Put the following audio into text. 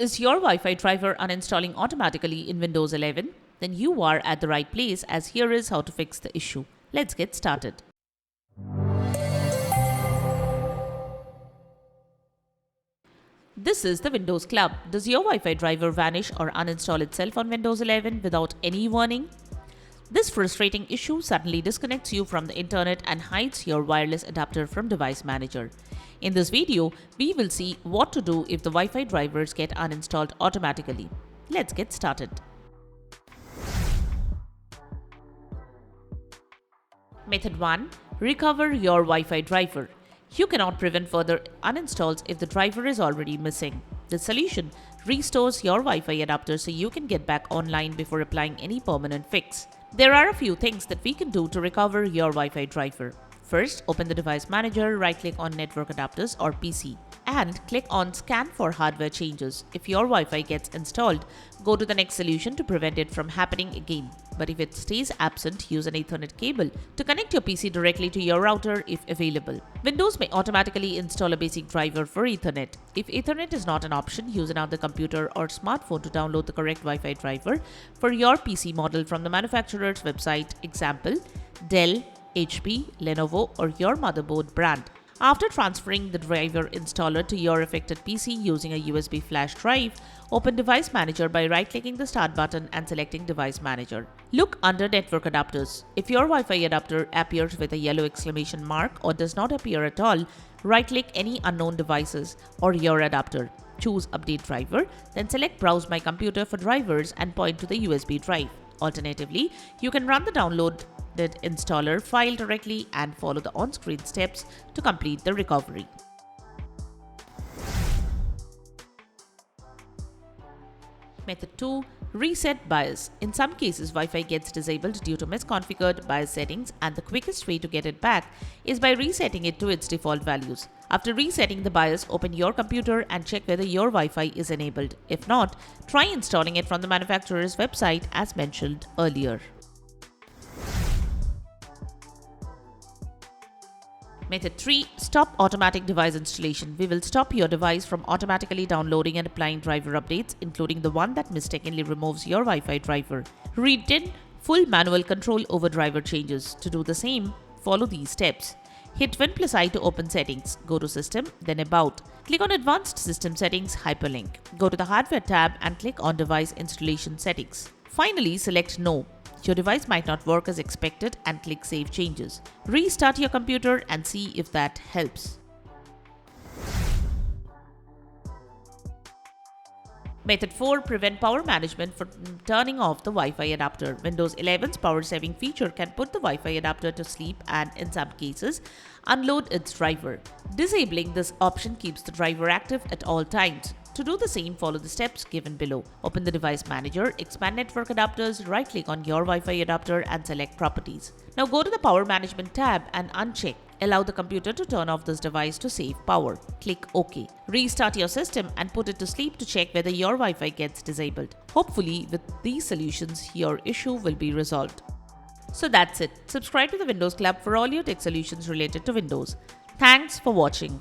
Is your Wi-Fi driver uninstalling automatically in Windows 11? Then you are at the right place, as here is how to fix the issue. Let's get started. This is the Windows Club. Does your Wi-Fi driver vanish or uninstall itself on Windows 11 without any warning? This frustrating issue suddenly disconnects you from the internet and hides your wireless adapter from Device Manager. In this video, we will see what to do if the Wi-Fi drivers get uninstalled automatically. Let's get started. Method 1. Recover your Wi-Fi driver. You cannot prevent further uninstalls if the driver is already missing. The solution restores your Wi-Fi adapter so you can get back online before applying any permanent fix. There are a few things that we can do to recover your Wi-Fi driver. First, open the Device Manager, right-click on Network Adapters or PC, and click on Scan for Hardware Changes. If your Wi-Fi gets installed, go to the next solution to prevent it from happening again. But if it stays absent, use an Ethernet cable to connect your PC directly to your router if available. Windows may automatically install a basic driver for Ethernet. If Ethernet is not an option, use another computer or smartphone to download the correct Wi-Fi driver for your PC model from the manufacturer's website, example, Dell, HP, Lenovo, or your motherboard brand. After transferring the driver installer to your affected PC using a USB flash drive, open Device Manager by right-clicking the Start button and selecting Device Manager. Look under Network Adapters. If your Wi-Fi adapter appears with a yellow exclamation mark or does not appear at all, right-click any unknown devices or your adapter. Choose Update Driver, then select Browse My Computer for drivers and point to the USB drive. Alternatively, you can run the downloaded installer file directly and follow the on-screen steps to complete the recovery. Method 2. Reset BIOS. In some cases, Wi-Fi gets disabled due to misconfigured BIOS settings, and the quickest way to get it back is by resetting it to its default values. After resetting the BIOS, open your computer and check whether your Wi-Fi is enabled. If not, try installing it from the manufacturer's website as mentioned earlier. Method 3. Stop automatic device installation. We will stop your device from automatically downloading and applying driver updates, including the one that mistakenly removes your Wi-Fi driver. Retain full manual control over driver changes. To do the same, follow these steps. Hit Win+I to open settings. Go to System, then About. Click on Advanced System Settings hyperlink. Go to the Hardware tab and click on Device Installation Settings. Finally, select No. Your device might not work as expected and click Save Changes. Restart your computer and see if that helps. Method 4. Prevent power management from turning off the Wi-Fi adapter. Windows 11's power saving feature can put the Wi-Fi adapter to sleep and, in some cases, unload its driver. Disabling this option keeps the driver active at all times. To do the same, follow the steps given below. Open the Device Manager, expand Network Adapters, right-click on your Wi-Fi adapter and select Properties. Now go to the Power Management tab and uncheck Allow the computer to turn off this device to save power. Click OK. Restart your system and put it to sleep to check whether your Wi-Fi gets disabled. Hopefully, with these solutions, your issue will be resolved. So that's it. Subscribe to the Windows Club for all your tech solutions related to Windows. Thanks for watching.